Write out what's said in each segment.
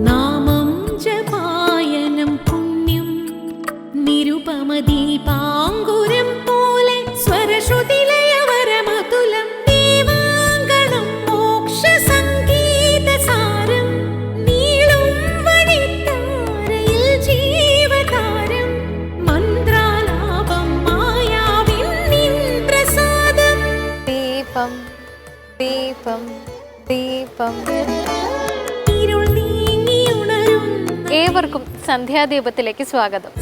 നാമം ജപായനം പുണ്യം നിരുപമദീപാങ്കുരം പോലെ സ്വരശ്രുതിലയവരമതുലം ദീവാങ്കണം മോക്ഷസംഗീതസാരം നീളും വഴിത്താരയിൽ ജീവതാരം മന്ത്രാലാപം മായാവിൻ നിൻ പ്രസാദം. ദീപം ദീപം ദീപം. ഏവർക്കും സന്ധ്യാദീപത്തിലേക്ക് സ്വാഗതം.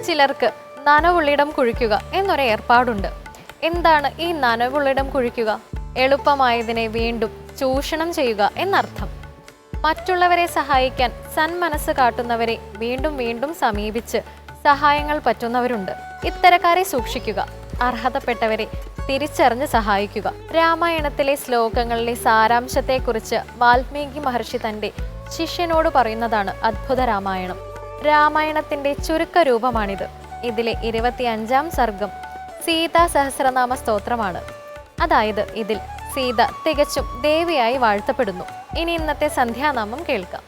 ചിലർക്ക് നനവുള്ളിടം കുഴിക്കുക എന്നൊരു ഏർപ്പാടുണ്ട്. എന്താണ് ഈ നനവുള്ളിടം കുഴിക്കുക? എളുപ്പമായതിനെ വീണ്ടും ചൂഷണം ചെയ്യുക എന്നർത്ഥം. മറ്റുള്ളവരെ സഹായിക്കാൻ സന്മനസ് കാട്ടുന്നവരെ വീണ്ടും വീണ്ടും സമീപിച്ച് സഹായങ്ങൾ പറ്റുന്നവരുണ്ട്. ഇത്തരക്കാരെ സൂക്ഷിക്കുക. അർഹതപ്പെട്ടവരെ തിരിച്ചറിഞ്ഞ് സഹായിക്കുക. രാമായണത്തിലെ ശ്ലോകങ്ങളിലെ സാരാംശത്തെക്കുറിച്ച് വാൽമീകി മഹർഷി തൻ്റെ ശിഷ്യനോട് പറയുന്നതാണ് അദ്ഭുത രാമായണം. രാമായണത്തിൻ്റെ ചുരുക്ക രൂപമാണിത്. ഇതിലെ 25-ാം സർഗം സീതാ സഹസ്രനാമ സ്തോത്രമാണ്. അതായത് ഇതിൽ സീത തികച്ചും ദേവിയായി വാഴ്ത്തപ്പെടുന്നു. ഇനി ഇന്നത്തെ സന്ധ്യാനാമം കേൾക്കാം.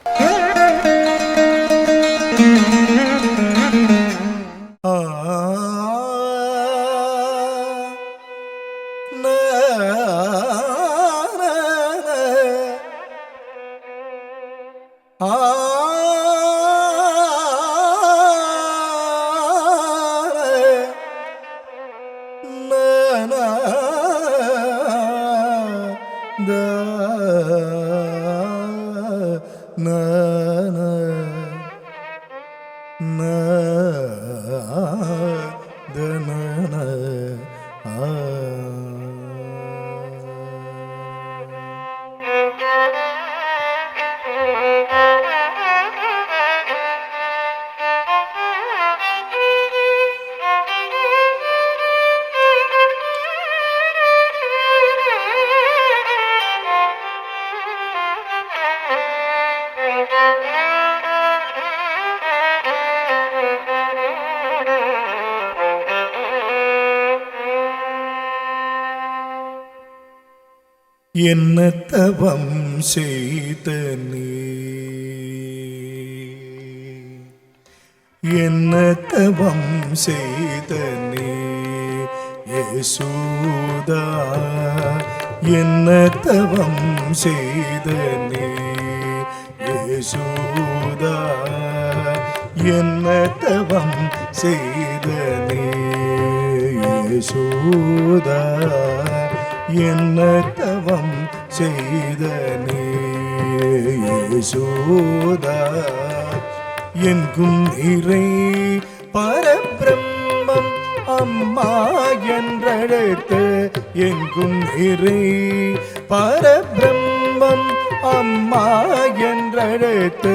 என்ன தவம் செய்த நீ, என்ன தவம் செய்த நீ யேசூதா, என்ன தவம் செய்த நீ யேசூதா, என்ன தவம் செய்த நீ யேசூதா, என்ன தவம் செய்த நீ யேசூதா. எங்கும் நிறை பரபிரம்மம் அம்மா என்றழைத்த, எங்கும் நிறை பரபிரம்மம் அம்மா என்றழைத்த,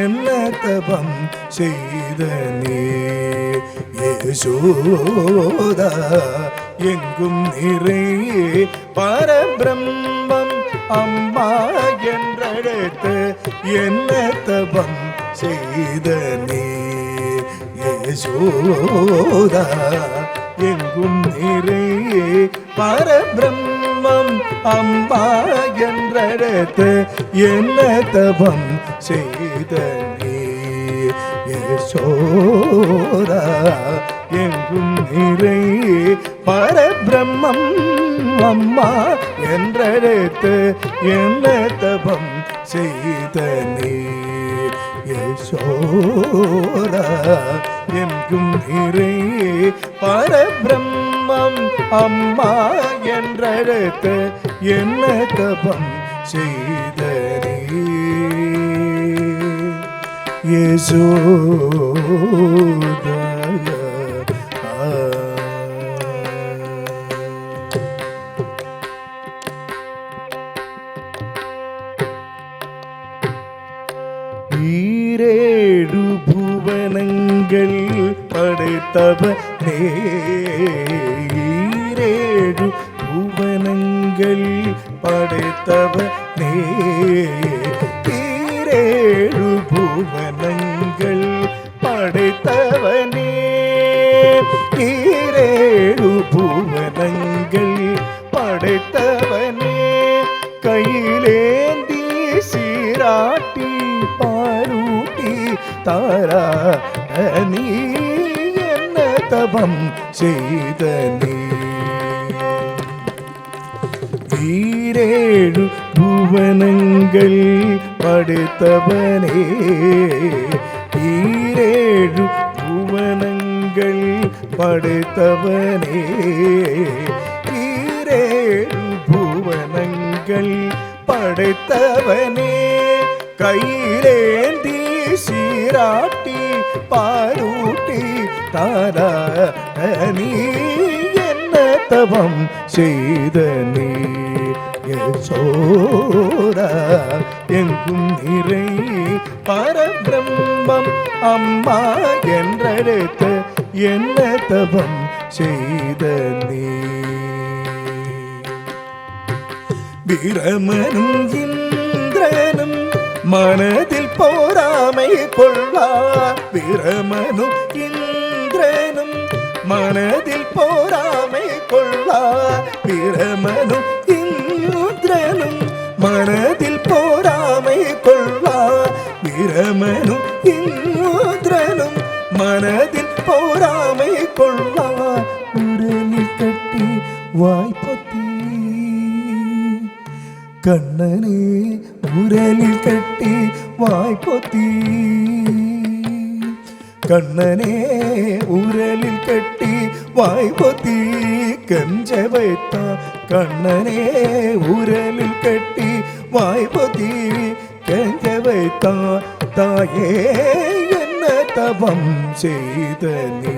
என்ன தவம் செய்த நீ யேசூதா. எங்கும் நிறை பரபிரம்மம் அம்மா என்றழைத்த, என்ன தவம் செய்த நீ யேசூதா. எங்கும் நிறை பரபிரம்மம் அம்மா என்றழைத்த, என்ன தவம் செய்த நீ யேசூதா. எங்கும் நிறை பரபிரம்மம் அம்மா என்றழைத்த, என்ன தவம் செய்த நீ யேசூதா. எங்கும் நிறை பரபிரம்மம் அம்மா என்றழைத்த, என்ன தவம் செய்த நீ யேசூதா. ஈரேழு புவனங்கள் படைத்தவனே, ஈரேழு புவனங்கள் படைத்தவனே, ஈரேழு புவனங்கள் படைத்தவனே, ஈரேழு புவனங்கள் படைத்தவனே, കയ്യിലേന്തി സീരാട്ടി പാലൂട്ടി താരാ നീ എന്ന തപം ചെയ്ത നീ ഈരേഴു ഭുവനങ്ങൾ പടുത്തവനേ ഈരേഴു ഭുവനങ്ങൾ പടുത്തവനേ ഈരേഴു ഭുവനങ്ങൾ പടുത്തവനേ കയ്യിലേന്തി സീരാട്ടി പാലൂട്ടി താരാ നീ എന്ന തപം ചെയ്ത നീ യശോദ എങ്കും നിறை പരബ്രഹ്മം അമ്മ என்றெடுத்து என்ன தபம் செய்த நீ பிரமனும் இந்திரனும் மனதில் போராமை கொள்ளா பிரமனும் இந்திரனும் மனதில் போராமை கொள்ளா பிரமனும் இந்திரனும் மனதில் போராமை கொள்ளா பிரமனும் இந்திரனும் மனதில் போராமை கொள்ளா உடலில் கட்டி வாய்ப்பத்தி கண்ணனே உரலில் கட்டி வாய்ப்பொத்தி கண்ணனே உரலில் கட்டி வாய்ப்பொத்தி கஞ்ச வைத்தா கண்ணனே உரலில் கட்டி வாய்ப்பொத்தி கஞ்ச வைத்தா தாயே என்ன தபம் செய்த நீ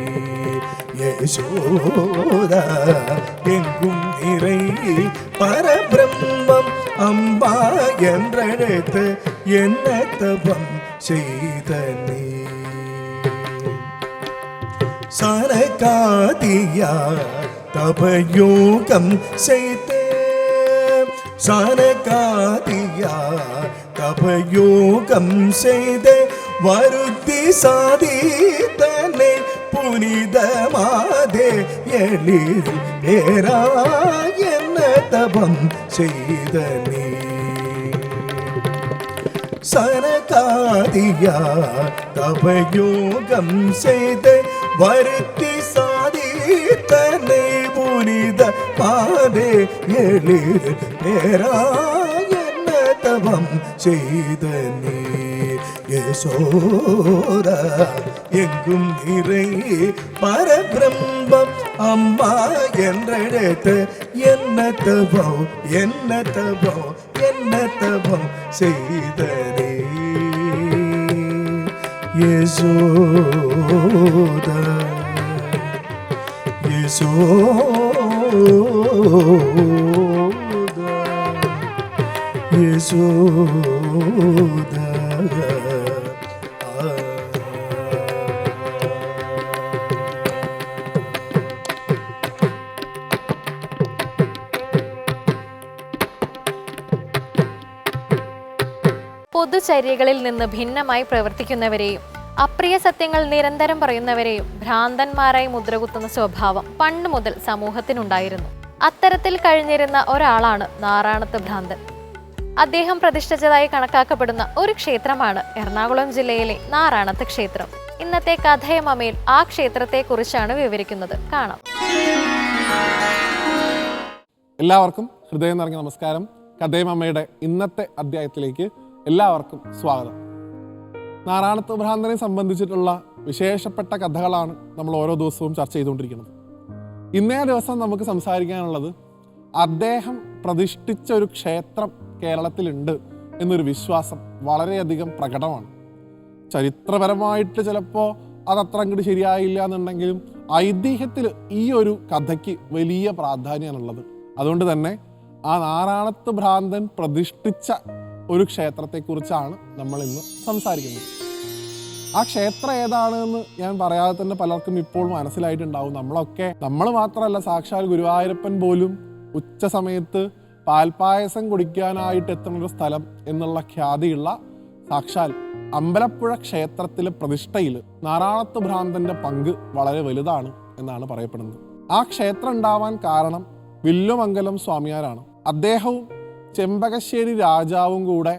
யசோதா எங்கும் நிறை பரபிரம்மம் அம்பா என்றெடுத்து என்ன தபம் செய்த நீ சனகாதியா தபயோகம் செய்த சனகாதியா தபயோகம் செய்த வருத்தி சாதித்தனை புனிதமாதே எழில் பேரா என்ன தபம் செய்த நீ சனகாதியா தபயோகம் செய்த வருத்தி சாதித்தனை புனிதமாதே எழில் பேரா என்ன தபம் செய்த நீ யசோதா எங்கும் நிறை பரபிரம்மம் அம்மா என்றெடுத்து என்ன தபம் என்ன தபம் என்ன தபம் செய்த நீ யசோதா யசோதா யசோதா പൊതുചര്യകളിൽ നിന്ന് ഭിന്നമായി പ്രവർത്തിക്കുന്നവരെയും അപ്രിയ സത്യങ്ങൾ നിരന്തരം പറയുന്നവരെയും ഭ്രാന്തന്മാരായി മുദ്രകുത്തുന്ന സ്വഭാവം പണ്ട് മുതൽ സമൂഹത്തിനുണ്ടായിരുന്നു. അത്തരത്തിൽ കഴിഞ്ഞിരുന്ന ഒരാളാണ് നാറാണത്ത് ഭ്രാന്തൻ. അദ്ദേഹം പ്രതിഷ്ഠിച്ചതായി കണക്കാക്കപ്പെടുന്ന ഒരു ക്ഷേത്രമാണ് എറണാകുളം ജില്ലയിലെ നാറാണത്ത് ക്ഷേത്രം. ഇന്നത്തെ കഥയമമയിൽ ആ ക്ഷേത്രത്തെക്കുറിച്ചാണ് വിവരിക്കുന്നത്. കാണാം. എല്ലാവർക്കും ഹൃദയം നിറഞ്ഞ നമസ്കാരം. കഥയമമ്മയുടെ ഇന്നത്തെ അധ്യായത്തിലേക്ക് എല്ലാവർക്കും സ്വാഗതം. നാറാണത്ത് ഭ്രാന്തനെ സംബന്ധിച്ചിട്ടുള്ള വിശേഷപ്പെട്ട കഥകളാണ് നമ്മൾ ഓരോ ദിവസവും ചർച്ച ചെയ്തുകൊണ്ടിരിക്കുന്നത്. ഇന്നേ ദിവസം നമുക്ക് സംസാരിക്കാനുള്ളത് അദ്ദേഹം പ്രതിഷ്ഠിച്ച ഒരു ക്ഷേത്രം കേരളത്തിലുണ്ട് എന്നൊരു വിശ്വാസം വളരെയധികം പ്രകടമാണ്. ചരിത്രപരമായിട്ട് ചിലപ്പോൾ അതത്ര അങ്ങോട്ട് ശരിയായില്ല എന്നുണ്ടെങ്കിലും ഐതിഹ്യത്തിൽ ഈ ഒരു കഥയ്ക്ക് വലിയ പ്രാധാന്യമാണുള്ളത്. അതുകൊണ്ട് തന്നെ ആ നാറാണത്ത് ഭ്രാന്തൻ പ്രതിഷ്ഠിച്ച ഒരു ക്ഷേത്രത്തെക്കുറിച്ചാണ് നമ്മൾ ഇന്ന് സംസാരിക്കുന്നത്. ആ ക്ഷേത്രം ഏതാണെന്ന് ഞാൻ പറയാതെ തന്നെ പലർക്കും ഇപ്പോൾ മനസ്സിലായിട്ടുണ്ടാവും. നമ്മൾ മാത്രമല്ല, സാക്ഷാൽ ഗുരുവായൂരപ്പൻ പോലും ഉച്ച സമയത്ത് പാൽപ്പായസം കുടിക്കാനായിട്ട് എത്തുന്നൊരു സ്ഥലം എന്നുള്ള ഖ്യാതിയുള്ള സാക്ഷാൽ അമ്പലപ്പുഴ ക്ഷേത്രത്തിലെ പ്രതിഷ്ഠയിൽ നാറാണത്ത് ഭ്രാന്തന്റെ പങ്ക് വളരെ വലുതാണ് എന്നാണ് പറയപ്പെടുന്നത്. ആ ക്ഷേത്രം ഉണ്ടാവാൻ കാരണം വില്ലുമംഗലം സ്വാമിയാരാണ്. അദ്ദേഹവും ചെമ്പകശ്ശേരി രാജാവും കൂടെ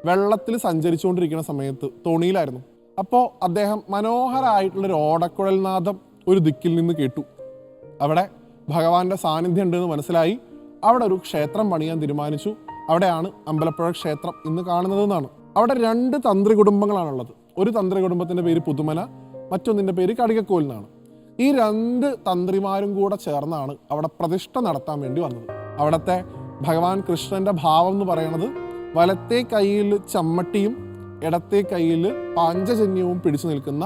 വെള്ളത്തിൽ സഞ്ചരിച്ചുകൊണ്ടിരിക്കുന്ന സമയത്ത് തോണിയിലായിരുന്നു. അപ്പോൾ അദ്ദേഹം മനോഹരമായിട്ടുള്ളൊരു ഓടക്കുഴൽ നാദം ഒരു ദിക്കിൽ നിന്ന് കേട്ടു. അവിടെ ഭഗവാന്റെ സാന്നിധ്യം ഉണ്ടെന്ന് മനസ്സിലായി. അവിടെ ഒരു ക്ഷേത്രം പണിയാൻ തീരുമാനിച്ചു. അവിടെയാണ് അമ്പലപ്പുഴ ക്ഷേത്രം ഇന്ന് കാണുന്നതെന്നാണ്. അവിടെ 2 തന്ത്രി കുടുംബങ്ങളാണുള്ളത്. ഒരു തന്ത്രി കുടുംബത്തിൻ്റെ പേര് പുതുമന, മറ്റൊന്നിൻ്റെ പേര് കടികക്കോൽ എന്നാണ്. ഈ 2 തന്ത്രിമാരും കൂടെ ചേർന്നാണ് അവിടെ പ്രതിഷ്ഠ നടത്താൻ വേണ്ടി വന്നത്. അവിടുത്തെ ഭഗവാൻ കൃഷ്ണന്റെ ഭാവം എന്ന് പറയുന്നത് വലത്തെ കൈയിൽ ചമ്മട്ടിയും ഇടത്തെ കൈയിൽ പാഞ്ചജന്യവും പിടിച്ചു നിൽക്കുന്ന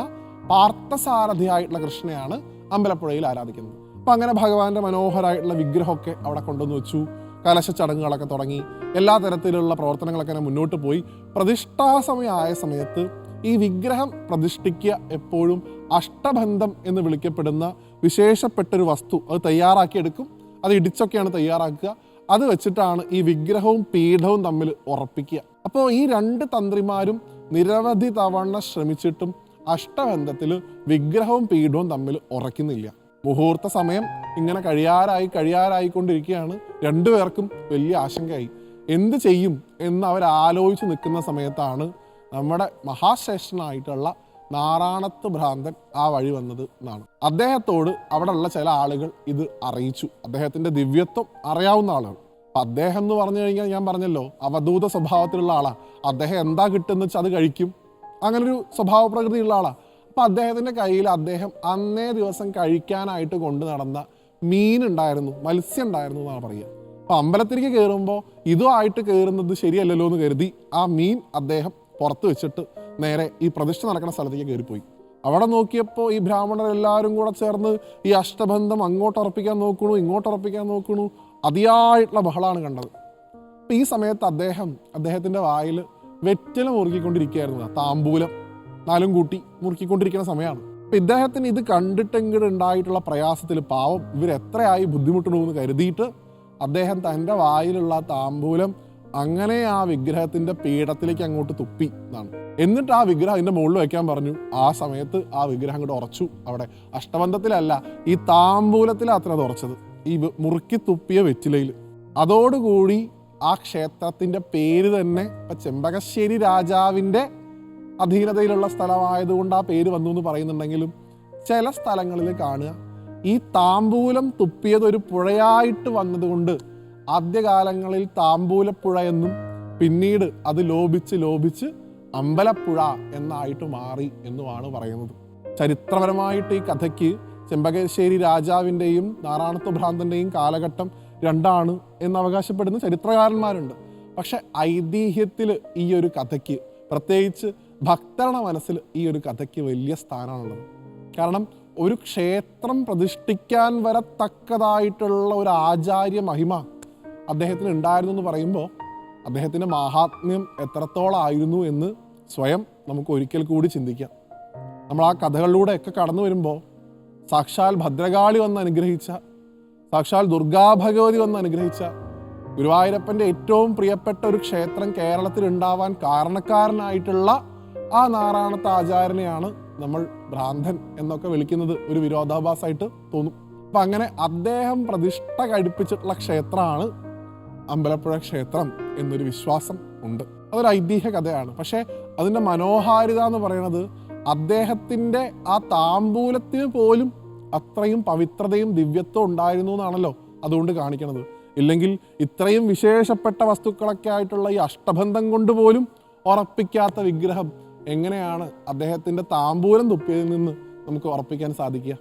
പാർത്ഥസാരഥിയായിട്ടുള്ള കൃഷ്ണനെയാണ് അമ്പലപ്പുഴയിൽ ആരാധിക്കുന്നത്. അപ്പം അങ്ങനെ ഭഗവാന്റെ മനോഹരമായിട്ടുള്ള വിഗ്രഹമൊക്കെ അവിടെ കൊണ്ടുവന്ന് വെച്ചു. കലശ ചടങ്ങുകളൊക്കെ തുടങ്ങി. എല്ലാ തരത്തിലുള്ള പ്രവർത്തനങ്ങളൊക്കെ മുന്നോട്ട് പോയി. പ്രതിഷ്ഠാസമയമായ സമയത്ത് ഈ വിഗ്രഹം പ്രതിഷ്ഠിക്കുക എപ്പോഴും അഷ്ടബന്ധം എന്ന് വിളിക്കപ്പെടുന്ന വിശേഷപ്പെട്ടൊരു വസ്തു അത് തയ്യാറാക്കിയെടുക്കും. അത് ഇടിച്ചൊക്കെയാണ് തയ്യാറാക്കുക. അത് വെച്ചിട്ടാണ് ഈ വിഗ്രഹവും പീഠവും തമ്മിൽ ഉറപ്പിക്കുക. അപ്പോൾ ഈ 2 തന്ത്രിമാരും നിരവധി തവണ ശ്രമിച്ചിട്ടും അഷ്ടബന്ധത്തിൽ വിഗ്രഹവും പീഠവും തമ്മിൽ ഉറയ്ക്കുന്നില്ല. മുഹൂർത്ത സമയം ഇങ്ങനെ കഴിയാറായിക്കൊണ്ടിരിക്കുകയാണ്. 2 പേർക്കും വലിയ ആശങ്കയായി. എന്ത് ചെയ്യും എന്ന് അവർ ആലോചിച്ച് നിൽക്കുന്ന സമയത്താണ് നമ്മുടെ മഹാശ്രേഷ്ഠനായിട്ടുള്ള നാറാണത്ത് ഭ്രാന്തൻ ആ വഴി വന്നത് എന്നാണ്. അദ്ദേഹത്തോട് അവിടെയുള്ള ചില ആളുകൾ ഇത് അറിയിച്ചു. അദ്ദേഹത്തിൻ്റെ ദിവ്യത്വം അറിയാവുന്ന ആളാണ്. അപ്പം അദ്ദേഹം എന്ന് പറഞ്ഞു കഴിഞ്ഞാൽ ഞാൻ പറഞ്ഞല്ലോ അവധൂത സ്വഭാവത്തിലുള്ള ആളാണ്. അദ്ദേഹം എന്താ കിട്ടുന്ന വെച്ചാൽ അത് കഴിക്കും. അങ്ങനൊരു സ്വഭാവ പ്രകൃതിയുള്ള ആളാണ്. അപ്പം അദ്ദേഹത്തിൻ്റെ കയ്യിൽ അദ്ദേഹം അന്നേ ദിവസം കഴിക്കാനായിട്ട് കൊണ്ടു നടന്ന മീനുണ്ടായിരുന്നു, മത്സ്യം ഉണ്ടായിരുന്നു എന്നാണ് പറയുക. അപ്പം അമ്പലത്തിലേക്ക് കയറുമ്പോൾ ഇതുമായിട്ട് കയറുന്നത് ശരിയല്ലല്ലോ എന്ന് കരുതി ആ മീൻ അദ്ദേഹം പുറത്ത് വെച്ചിട്ട് നേരെ ഈ പ്രതിഷ്ഠ നടക്കുന്ന സ്ഥലത്തേക്ക് കയറിപ്പോയി. അവിടെ നോക്കിയപ്പോൾ ഈ ബ്രാഹ്മണർ എല്ലാവരും കൂടെ ചേർന്ന് ഈ അഷ്ടബന്ധം അങ്ങോട്ട് ഉറപ്പിക്കാൻ നോക്കണു, ഇങ്ങോട്ട് ഉറപ്പിക്കാൻ നോക്കണു. അതിയായിട്ടുള്ള ബഹളമാണ് കണ്ടത്. അപ്പം ഈ സമയത്ത് അദ്ദേഹത്തിൻ്റെ വായിൽ വെറ്റില മുറുക്കിക്കൊണ്ടിരിക്കുകയായിരുന്നു. താമ്പൂലം 4 കൂട്ടി മുറുക്കിക്കൊണ്ടിരിക്കുന്ന സമയമാണ്. അപ്പം ഇദ്ദേഹത്തിന് ഇത് കണ്ടിട്ടെങ്കിലും ഉണ്ടായിട്ടുള്ള പ്രയാസത്തിൽ പാവം ഇവരെത്രയായി ബുദ്ധിമുട്ടണമെന്ന് കരുതിയിട്ട് അദ്ദേഹം തൻ്റെ വായിലുള്ള താമ്പൂലം അങ്ങനെ ആ വിഗ്രഹത്തിൻ്റെ പീഠത്തിലേക്ക് അങ്ങോട്ട് തുപ്പി എന്നാണ്. എന്നിട്ട് ആ വിഗ്രഹം അതിൻ്റെ മുകളിൽ വയ്ക്കാൻ പറഞ്ഞു. ആ സമയത്ത് ആ വിഗ്രഹം അങ്ങോട്ട് ഉറച്ചു. അവിടെ അഷ്ടബന്ധത്തിലല്ല, ഈ താമ്പൂലത്തിലാണ് അത്ര അത് ഉറച്ചത്, ഈ മുറുക്കി തുപ്പിയ വെറ്റിലയിൽ. അതോടുകൂടി ആ ക്ഷേത്രത്തിൻ്റെ പേര് തന്നെ ഇപ്പം ചെമ്പകശ്ശേരി രാജാവിൻ്റെ അധീനതയിലുള്ള സ്ഥലമായതുകൊണ്ട് ആ പേര് വന്നു എന്ന് പറയുന്നുണ്ടെങ്കിലും ചില സ്ഥലങ്ങളിൽ കാണുക ഈ താമ്പൂലം തുപ്പിയത് ഒരു പുഴയായിട്ട് വന്നതുകൊണ്ട് ആദ്യകാലങ്ങളിൽ താമ്പൂലപ്പുഴ എന്നും പിന്നീട് അത് ലോപിച്ച് അമ്പലപ്പുഴ എന്നായിട്ട് മാറി എന്നുമാണ് പറയുന്നത്. ചരിത്രപരമായിട്ട് ഈ കഥയ്ക്ക് ചെമ്പകശ്ശേരി രാജാവിൻ്റെയും നാറാണത്ത് ഭ്രാന്തൻ്റെയും കാലഘട്ടം 2 എന്ന് അവകാശപ്പെടുന്ന ചരിത്രകാരന്മാരുണ്ട്. പക്ഷെ ഐതിഹ്യത്തിൽ ഈ ഒരു കഥയ്ക്ക്, പ്രത്യേകിച്ച് ഭക്തരുടെ മനസ്സിൽ ഈ ഒരു കഥയ്ക്ക് വലിയ സ്ഥാനമാണുള്ളത്. കാരണം ഒരു ക്ഷേത്രം പ്രതിഷ്ഠിക്കാൻ വരത്തക്കതായിട്ടുള്ള ഒരു ആചാര്യ മഹിമ അദ്ദേഹത്തിന് ഉണ്ടായിരുന്നു എന്ന് പറയുമ്പോൾ അദ്ദേഹത്തിൻ്റെ മഹാത്മ്യം എത്രത്തോളമായിരുന്നു എന്ന് സ്വയം നമുക്ക് ഒരിക്കൽ കൂടി ചിന്തിക്കാം. നമ്മൾ ആ കഥകളിലൂടെയൊക്കെ കടന്നു വരുമ്പോൾ സാക്ഷാൽ ഭദ്രകാളി വന്ന് അനുഗ്രഹിച്ച, സാക്ഷാൽ ദുർഗാഭഗവതി വന്ന് അനുഗ്രഹിച്ച ഗുരുവായൂരപ്പൻ്റെ ഏറ്റവും പ്രിയപ്പെട്ട ഒരു ക്ഷേത്രം കേരളത്തിൽ ഉണ്ടാവാൻ കാരണക്കാരനായിട്ടുള്ള ആ നാറാണത്ത് ആചാര്യനെയാണ് നമ്മൾ ഭ്രാന്തൻ എന്നൊക്കെ വിളിക്കുന്നത് ഒരു വിരോധാഭാസമായിട്ട് തോന്നും. അപ്പം അങ്ങനെ അദ്ദേഹം പ്രതിഷ്ഠ കഴിപ്പിച്ചിട്ടുള്ള ക്ഷേത്രമാണ് അമ്പലപ്പുഴ ക്ഷേത്രം എന്നൊരു വിശ്വാസം ഉണ്ട്. അതൊരു ഐതിഹ്യ കഥയാണ്. പക്ഷേ അതിൻ്റെ മനോഹാരിത എന്ന് പറയുന്നത് അദ്ദേഹത്തിൻ്റെ ആ താമ്പൂലത്തിന് പോലും അത്രയും പവിത്രതയും ദിവ്യത്വം ഉണ്ടായിരുന്നു എന്നാണല്ലോ അതുകൊണ്ട് കാണിക്കുന്നത്. ഇല്ലെങ്കിൽ ഇത്രയും വിശേഷപ്പെട്ട വസ്തുക്കളൊക്കെ ആയിട്ടുള്ള ഈ അഷ്ടബന്ധം കൊണ്ട് പോലും ഉറപ്പിക്കാത്ത വിഗ്രഹം എങ്ങനെയാണ് അദ്ദേഹത്തിൻ്റെ താമ്പൂലം തുപ്പിയതിൽ നിന്ന് നമുക്ക് ഉറപ്പിക്കാൻ സാധിക്കുക?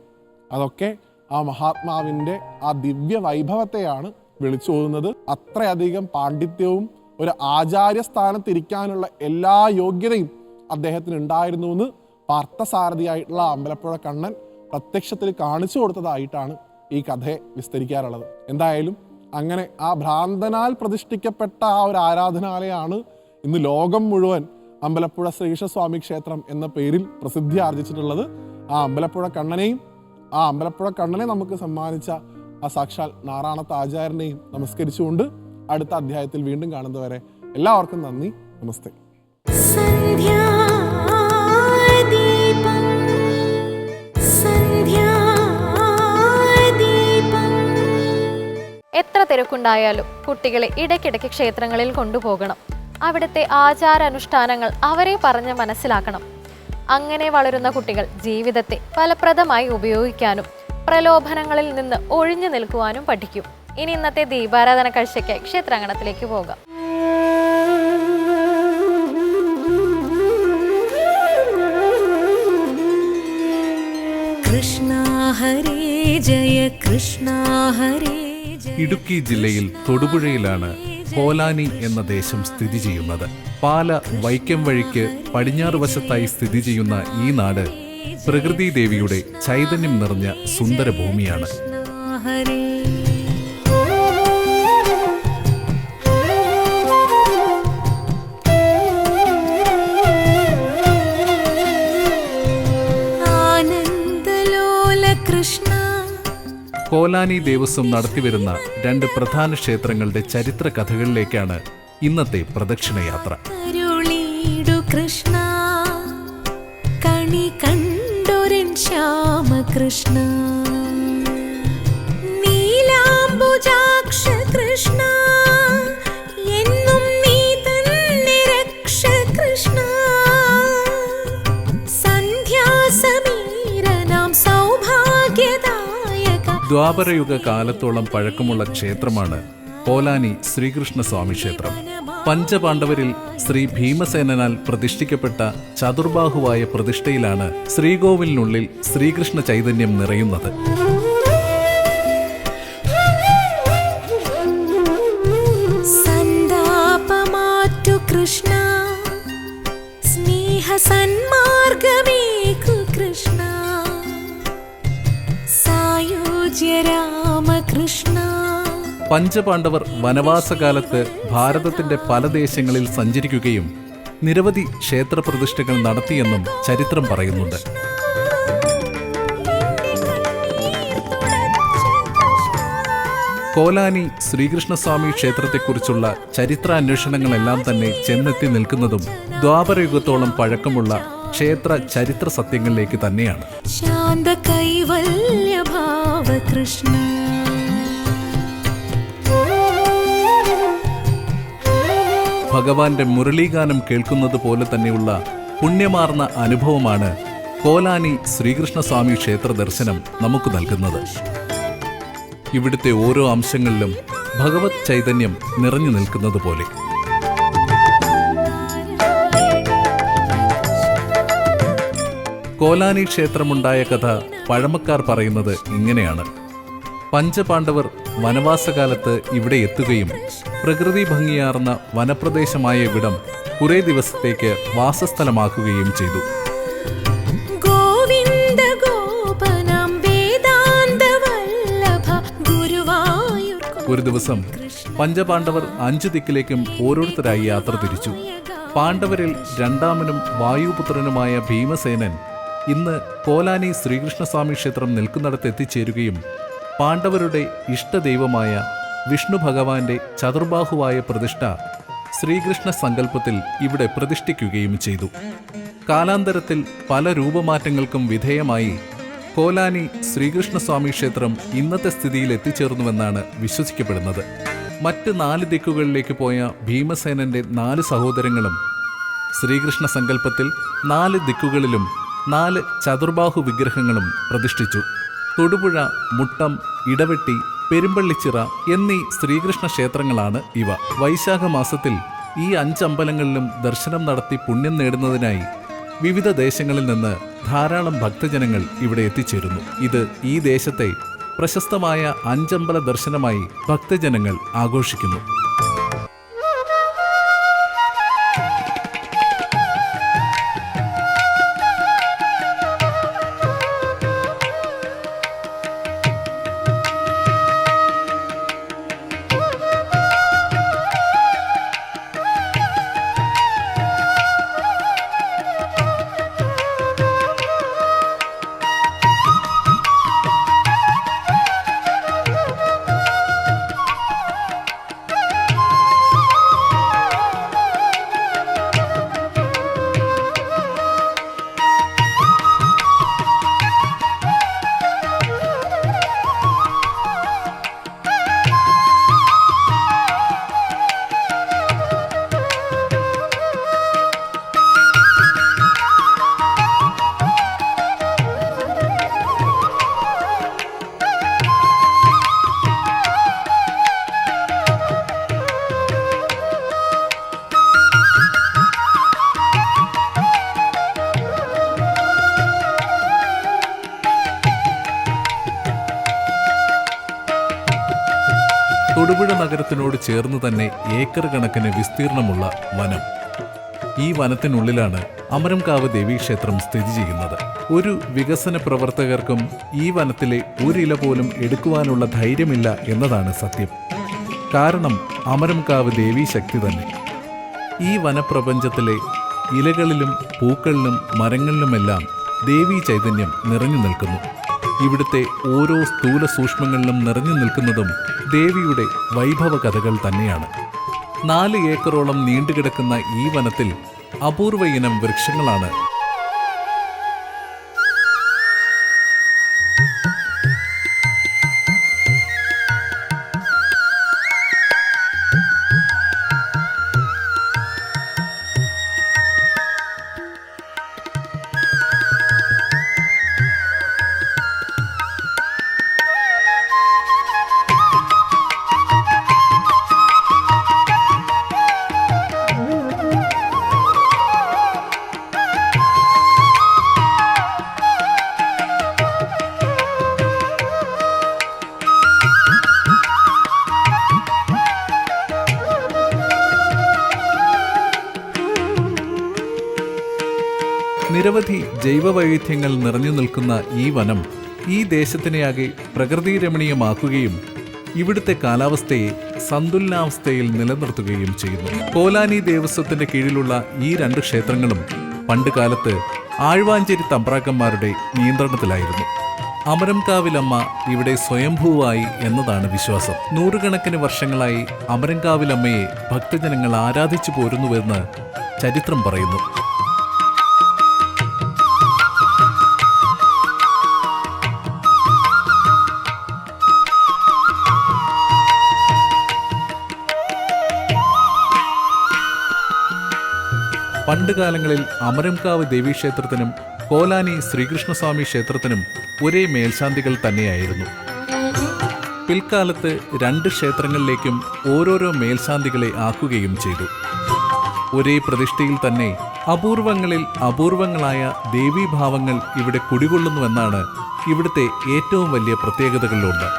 അതൊക്കെ ആ മഹാത്മാവിൻ്റെ ആ ദിവ്യ വൈഭവത്തെയാണ് വിളിച്ചോതുന്നത്. അത്രയധികം പാണ്ഡിത്യവും ഒരു ആചാര്യസ്ഥാനത്തിരിക്കാനുള്ള എല്ലാ യോഗ്യതയും അദ്ദേഹത്തിന് ഉണ്ടായിരുന്നു എന്ന് പാർത്ഥസാരഥിയായിട്ടുള്ള അമ്പലപ്പുഴ കണ്ണൻ പ്രത്യക്ഷത്തിൽ കാണിച്ചു കൊടുത്തതായിട്ടാണ് ഈ കഥയെ വിസ്തരിക്കാറുള്ളത്. എന്തായാലും അങ്ങനെ ആ ഭ്രാന്തനാൽ പ്രതിഷ്ഠിക്കപ്പെട്ട ആ ഒരു ആരാധനാലയമാണ് ഇന്ന് ലോകം മുഴുവൻ അമ്പലപ്പുഴ ശ്രീകൃഷ്ണസ്വാമി ക്ഷേത്രം എന്ന പേരിൽ പ്രസിദ്ധി ആർജിച്ചിട്ടുള്ളത്. ആ അമ്പലപ്പുഴ കണ്ണനെ നമുക്ക് സമ്മാനിച്ച ആ സാക്ഷാൽ നാറാണത്ത് ആചാര്യനെയും നമസ്കരിച്ചുകൊണ്ട് അടുത്ത അധ്യായത്തിൽ വീണ്ടും കാണുന്നതുവരെ എല്ലാവർക്കും നന്ദി, നമസ്തേ. എത്ര തിരക്കുണ്ടായാലും കുട്ടികളെ ഇടയ്ക്കിടയ്ക്ക് ക്ഷേത്രങ്ങളിൽ കൊണ്ടുപോകണം. അവിടുത്തെ ആചാരാനുഷ്ഠാനങ്ങൾ അവരെ പറഞ്ഞ് മനസ്സിലാക്കണം. അങ്ങനെ വളരുന്ന കുട്ടികൾ ജീവിതത്തെ ഫലപ്രദമായി ഉപയോഗിക്കാനും പ്രലോഭനങ്ങളിൽ നിന്ന് ഒഴിഞ്ഞു നിൽക്കുവാനും പഠിക്കും. ഇനി ഇന്നത്തെ ദീപാരാധന കാഴ്ചയ്ക്കായി ക്ഷേത്രാങ്കണത്തിലേക്ക് പോകാം. കൃഷ്ണ ഹരേ ജയ കൃഷ്ണ ഹരേ. ഇടുക്കി ജില്ലയിൽ തൊടുപുഴയിലാണ് കോലാനി എന്ന ദേശം സ്ഥിതി ചെയ്യുന്നത്. പാല വൈക്കം വഴിക്ക് പടിഞ്ഞാറ് വശത്തായി സ്ഥിതി ചെയ്യുന്ന ഈ നാട് പ്രകൃതി ദേവിയുടെ ചൈതന്യം നിറഞ്ഞ സുന്ദര ഭൂമിയാണ്. ഹരേ ആനന്ദലോല കൃഷ്ണ. കോലാനി ദേവസ്വം നടത്തിവരുന്ന 2 പ്രധാന ക്ഷേത്രങ്ങളുടെ ചരിത്ര കഥകളിലേക്കാണ് ഇന്നത്തെ പ്രദക്ഷിണയാത്ര. അരുളീടു കൃഷ്ണ കണി കണ്ടൊരൻ ശ്യാമകൃഷ്ണ. നീലാംബുജാക്ഷ കൃഷ്ണ എന്നും നീ തന്നെ രക്ഷ കൃഷ്ണ. സന്ധ്യാസമീരനാം സൗഭാഗ്യദായക. ദ്വാപരയുഗ കാലത്തോളം പഴക്കമുള്ള ക്ഷേത്രമാണ് കോലാനി ശ്രീകൃഷ്ണസ്വാമി ക്ഷേത്രം. പഞ്ചപാണ്ഡവരിൽ ശ്രീ ഭീമസേനാൽ പ്രതിഷ്ഠിക്കപ്പെട്ട ചതുർബാഹുവായ പ്രതിഷ്ഠയിലാണ് ശ്രീകോവിലിനുള്ളിൽ ശ്രീകൃഷ്ണ ചൈതന്യം നിറയുന്നത്. സന്താപമാറ്റു കൃഷ്ണ സ്നേഹ സന്മാർഗമേകു കൃഷ്ണ. സായുജ്യ രാമകൃഷ്ണ. പഞ്ചപാണ്ഡവർ വനവാസകാലത്ത് ഭാരതത്തിന്റെ പല ദേശങ്ങളിൽ സഞ്ചരിക്കുകയും നിരവധി ക്ഷേത്രപ്രതിഷ്ഠകൾ നടത്തിയെന്നും ചരിത്രം പറയുന്നുണ്ട്. കോലാനി ശ്രീകൃഷ്ണസ്വാമി ക്ഷേത്രത്തെക്കുറിച്ചുള്ള ചരിത്രാന്വേഷണങ്ങളെല്ലാം തന്നെ ചെന്നെത്തി നിൽക്കുന്നതും ദ്വാപരയുഗത്തോളം പഴക്കമുള്ള ക്ഷേത്ര ചരിത്ര സത്യങ്ങളിലേക്ക് തന്നെയാണ്. ശാന്ത കൈവല്യ ഭാവ കൃഷ്ണ. ഭഗവാന്റെ മുരളീഗാനം കേൾക്കുന്നത് പോലെ തന്നെയുള്ള പുണ്യമാർന്ന അനുഭവമാണ് കോലാനി ശ്രീകൃഷ്ണസ്വാമി ക്ഷേത്ര ദർശനം നമുക്ക് നൽകുന്നത്. ഇവിടുത്തെ ഓരോ അംശങ്ങളിലും ഭഗവത് ചൈതന്യം നിറഞ്ഞു നിൽക്കുന്നത് പോലെ. കോലാനി ക്ഷേത്രമുണ്ടായ കഥ പഴമക്കാർ പറയുന്നത് ഇങ്ങനെയാണ്. പഞ്ചപാണ്ഡവർ വനവാസകാലത്ത് ഇവിടെ എത്തുകയും പ്രകൃതി ഭംഗിയാർന്ന വനപ്രദേശമായ ഇവിടം കുറേ ദിവസത്തേക്ക് വാസസ്ഥലമാക്കുകയും ചെയ്തു. ഗോവിന്ദ ഗോപനം വേദാന്ത വല്ലഭ ഗുരുവായൂർ. ഒരു ദിവസം പഞ്ചപാണ്ഡവർ 5 ദിക്കിലേക്കും ഓരോരുത്തരായി യാത്ര തിരിച്ചു. പാണ്ഡവരിൽ രണ്ടാമനും വായുപുത്രനുമായ ഭീമസേനൻ ഇന്ന് കോലാനി ശ്രീകൃഷ്ണസ്വാമി ക്ഷേത്രം നിൽക്കുന്നിടത്ത് എത്തിച്ചേരുകയും പാണ്ഡവരുടെ ഇഷ്ടദൈവമായ വിഷ്ണു ഭഗവാന്റെ ചതുർബാഹുവായ പ്രതിഷ്ഠ ശ്രീകൃഷ്ണ സങ്കല്പത്തിൽ ഇവിടെ പ്രതിഷ്ഠിക്കുകയും ചെയ്തു. കാലാന്തരത്തിൽ പല രൂപമാറ്റങ്ങൾക്കും വിധേയമായി കോലാനി ശ്രീകൃഷ്ണസ്വാമി ക്ഷേത്രം ഇന്നത്തെ സ്ഥിതിയിൽ എത്തിച്ചേർന്നുവെന്നാണ് വിശ്വസിക്കപ്പെടുന്നത്. മറ്റ് 4 ദിക്കുകളിലേക്ക് പോയ ഭീമസേനന്റെ 4 സഹോദരങ്ങളും ശ്രീകൃഷ്ണ സങ്കല്പത്തിൽ 4 ദിക്കുകളിലും 4 ചതുർബാഹു വിഗ്രഹങ്ങളും പ്രതിഷ്ഠിച്ചു. തൊടുപുഴ, മുട്ടം, ഇടവെട്ടി, പെരുമ്പള്ളിച്ചിറ എന്നീ ശ്രീകൃഷ്ണ ക്ഷേത്രങ്ങളാണ് ഇവ. വൈശാഖ മാസത്തിൽ ഈ 5 അമ്പലങ്ങളിലും ദർശനം നടത്തി പുണ്യം നേടുന്നതിനായി വിവിധ ദേശങ്ങളിൽ നിന്ന് ധാരാളം ഭക്തജനങ്ങൾ ഇവിടെ എത്തിച്ചേരുന്നു. ഇത് ഈ ദേശത്തെ പ്രശസ്തമായ 5 അമ്പല ദർശനമായി ഭക്തജനങ്ങൾ ആഘോഷിക്കുന്നു. ക്ഷീരസാഗരത്തിനോട് ചേർന്ന് തന്നെ ഏക്കർ കണക്കിന് വിസ്തീർണമുള്ള വനം. ഈ വനത്തിനുള്ളിലാണ് അമരംകാവ് ദേവീക്ഷേത്രം സ്ഥിതി ചെയ്യുന്നത്. ഒരു വികസന പ്രവർത്തകർക്കും ഈ വനത്തിലെ ഒരില പോലും എടുക്കുവാനുള്ള ധൈര്യമില്ല എന്നതാണ് സത്യം. കാരണം അമരംകാവ് ദേവീശക്തി തന്നെ. ഈ വനപ്രപഞ്ചത്തിലെ ഇലകളിലും പൂക്കളിലും മരങ്ങളിലുമെല്ലാം ദേവീ ചൈതന്യം നിറഞ്ഞു നിൽക്കുന്നു. ഇവിടുത്തെ ഓരോ സ്ഥൂല സൂക്ഷ്മങ്ങളിലും നിറഞ്ഞു നിൽക്കുന്നതും ദേവിയുടെ വൈഭവ കഥകൾ തന്നെയാണ്. 4 ഏക്കറോളം നീണ്ടുകിടക്കുന്ന ഈ വനത്തിൽ അപൂർവ ഇനം വൃക്ഷങ്ങളാണ്. നിരവധി ജൈവവൈവിധ്യങ്ങൾ നിറഞ്ഞു നിൽക്കുന്ന ഈ വനം ഈ ദേശത്തിനെയാകെ പ്രകൃതിരമണീയമാക്കുകയും ഇവിടുത്തെ കാലാവസ്ഥയെ സന്തുലനാവസ്ഥയിൽ നിലനിർത്തുകയും ചെയ്യുന്നു. കോലാനി ദേവസ്വത്തിന്റെ കീഴിലുള്ള ഈ 2 ക്ഷേത്രങ്ങളും പണ്ടുകാലത്ത് ആഴ്വാഞ്ചേരി തമ്പ്രാക്കന്മാരുടെ നിയന്ത്രണത്തിലായിരുന്നു. അമരംകാവിലമ്മ ഇവിടെ സ്വയംഭൂവായി എന്നതാണ് വിശ്വാസം. 100 കണക്കിന് വർഷങ്ങളായി അമരംകാവിലമ്മയെ ഭക്തജനങ്ങൾ ആരാധിച്ചു പോരുന്നുവെന്ന് ചരിത്രം പറയുന്നു. പണ്ടുകാലങ്ങളിൽ അമരംകാവ് ദേവീക്ഷേത്രത്തിനും കോലാനി ശ്രീകൃഷ്ണസ്വാമി ക്ഷേത്രത്തിനും ഒരേ മേൽശാന്തികൾ തന്നെയായിരുന്നു. പിൽക്കാലത്ത് 2 ക്ഷേത്രങ്ങളിലേക്കും ഓരോരോ മേൽശാന്തികളെ ആക്കുകയും ചെയ്തു. ഒരേ പ്രതിഷ്ഠയിൽ തന്നെ അപൂർവങ്ങളിൽ അപൂർവങ്ങളായ ദേവീഭാവങ്ങൾ ഇവിടെ കുടികൊള്ളുന്നുവെന്നാണ് ഇവിടുത്തെ ഏറ്റവും വലിയ പ്രത്യേകതകളിലൊന്ന്.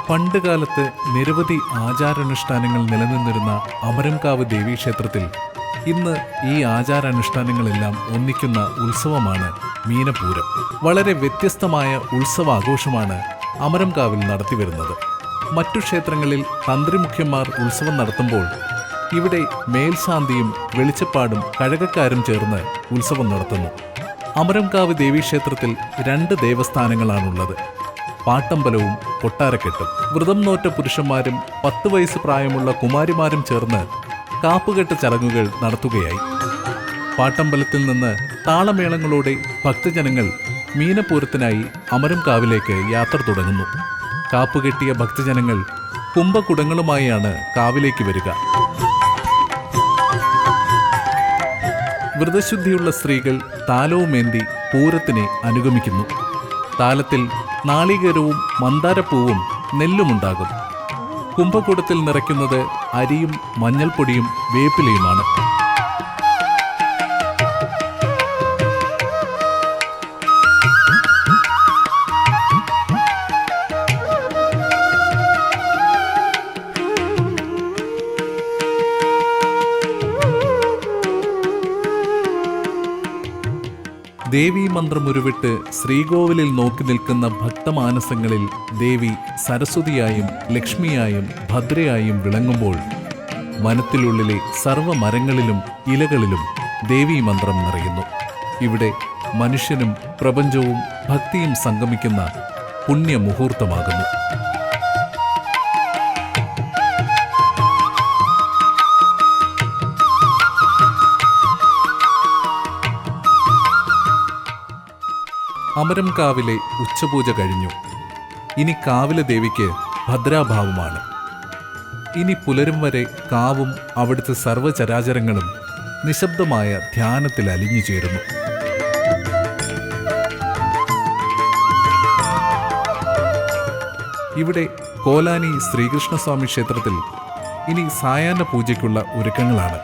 പണ്ടുകാലത്ത് നിരവധി ആചാരാനുഷ്ഠാനങ്ങൾ നിലനിന്നിരുന്ന അമരംകാവ് ദേവീക്ഷേത്രത്തിൽ ഇന്ന് ഈ ആചാരാനുഷ്ഠാനങ്ങളെല്ലാം ഒന്നിക്കുന്ന ഉത്സവമാണ് മീനപൂരം. വളരെ വ്യത്യസ്തമായ ഉത്സവാഘോഷമാണ് അമരംകാവിൽ നടത്തിവരുന്നത്. മറ്റു ക്ഷേത്രങ്ങളിൽ തന്ത്രിമുഖ്യന്മാർ ഉത്സവം നടത്തുമ്പോൾ ഇവിടെ മേൽശാന്തിയും വെളിച്ചപ്പാടും കഴകക്കാരും ചേർന്ന് ഉത്സവം നടത്തുന്നു. അമരംകാവ് ദേവീക്ഷേത്രത്തിൽ 2 ദേവസ്ഥാനങ്ങളാണുള്ളത്: പാട്ടമ്പലവും കൊട്ടാരക്കെട്ടും. വ്രതം നോറ്റ പുരുഷന്മാരും 10 വയസ്സ് പ്രായമുള്ള കുമാരിമാരും ചേർന്ന് കാപ്പുകെട്ട് ചടങ്ങുകൾ നടത്തുകയായി. പാട്ടമ്പലത്തിൽ നിന്ന് താളമേളങ്ങളോടെ ഭക്തജനങ്ങൾ മീനപൂരത്തിനായി അമരംകാവിലേക്ക് യാത്ര തുടങ്ങുന്നു. കാപ്പുകെട്ടിയ ഭക്തജനങ്ങൾ കുംഭകുടങ്ങളുമായാണ് കാവിലേക്ക് വരിക. വ്രതശുദ്ധിയുള്ള സ്ത്രീകൾ താലവുമേന്തി പൂരത്തിനെ അനുഗമിക്കുന്നു. താലത്തിൽ നാളികേരവും മന്ദാരപ്പൂവും നെല്ലുമുണ്ടാകും. കുംഭകുടത്തിൽ നിറയ്ക്കുന്നത് അരിയും മഞ്ഞൾപ്പൊടിയും വേപ്പിലയുമാണ്. ദേവീമന്ത്രമുരുവിട്ട് ശ്രീകോവിലിൽ നോക്കി നിൽക്കുന്ന ഭക്തമാനസങ്ങളിൽ ദേവി സരസ്വതിയായും ലക്ഷ്മിയായും ഭദ്രയായും വിളങ്ങുമ്പോൾ വനത്തിലുള്ളിലെ സർവ്വമരങ്ങളിലും ഇലകളിലും ദേവീമന്ത്രം നിറയുന്നു. ഇവിടെ മനുഷ്യനും പ്രപഞ്ചവും ഭക്തിയും സംഗമിക്കുന്ന പുണ്യമുഹൂർത്തമാകുന്നു. അമരംകാവിലെ ഉച്ചപൂജ കഴിഞ്ഞു. ഇനി കാവിലെ ദേവിക്ക് ഭദ്രാഭാവമാണ്. ഇനി പുലരും വരെ കാവും അവിടുത്തെ സർവ്വചരാചരങ്ങളും നിശബ്ദമായ ധ്യാനത്തിൽ അലിഞ്ഞു ചേരുന്നു. ഇവിടെ കോലാനി ശ്രീകൃഷ്ണസ്വാമി ക്ഷേത്രത്തിൽ ഇനി സായാഹ്ന പൂജയ്ക്കുള്ള ഒരുക്കങ്ങളാണ്.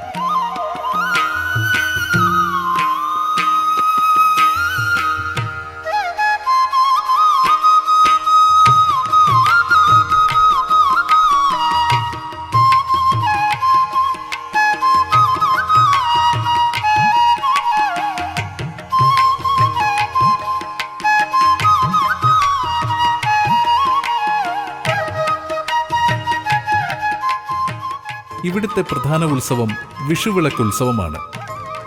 ഇവിടുത്തെ പ്രധാന ഉത്സവം വിഷുവിളക്കുത്സവമാണ്.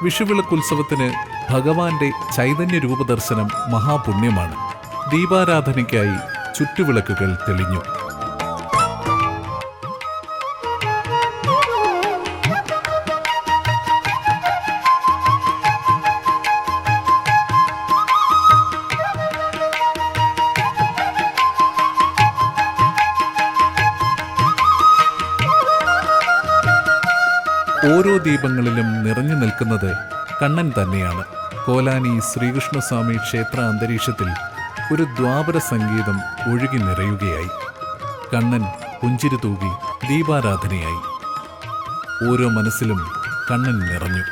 വിഷുവിളക്കുത്സവത്തിന് ഭഗവാന്റെ ചൈതന്യ രൂപദർശനം മഹാപുണ്യമാണ്. ദീപാരാധനയ്ക്കായി ചുറ്റുവിളക്കുകൾ തെളിഞ്ഞു. ഓരോ ദീപങ്ങളിലും നിറഞ്ഞു നിൽക്കുന്നത് കണ്ണൻ തന്നെയാണ്. കോലാനി ശ്രീകൃഷ്ണസ്വാമി ക്ഷേത്ര അന്തരീക്ഷത്തിൽ ഒരു ദ്വാപര സംഗീതം ഒഴുകി നിറയുകയായി. കണ്ണൻ പുഞ്ചിരി തൂകി ദീപാരാധനയായി. ഓരോ മനസ്സിലും കണ്ണൻ നിറഞ്ഞു.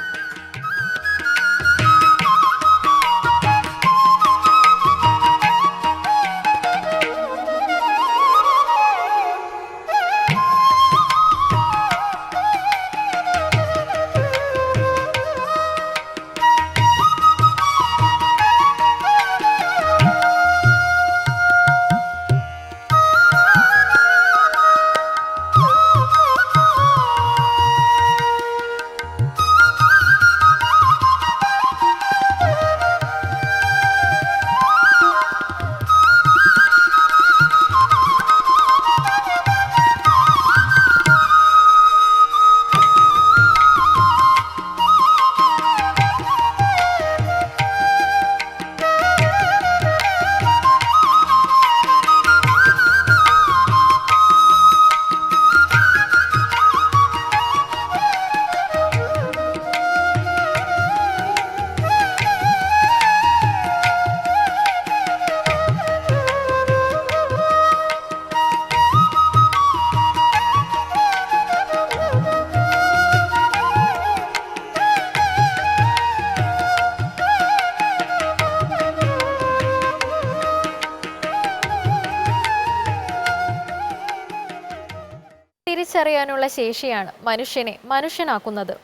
തിരിച്ചറിയാനുള്ള ശേഷിയാണ് മനുഷ്യനെ മനുഷ്യനാക്കുന്നത്.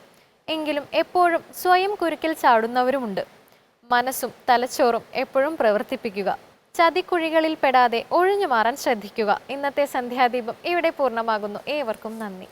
എങ്കിലും എപ്പോഴും സ്വയം കുരുക്കിൽ ചാടുന്നവരുമുണ്ട്. മനസ്സും തലച്ചോറും എപ്പോഴും പ്രവർത്തിപ്പിക്കുക. ചതിക്കുഴികളിൽ പെടാതെ ഒഴിഞ്ഞു മാറാൻ ശ്രദ്ധിക്കുക. ഇന്നത്തെ സന്ധ്യാദീപം ഇവിടെ പൂർണ്ണമാകുന്നു. ഏവർക്കും നന്ദി.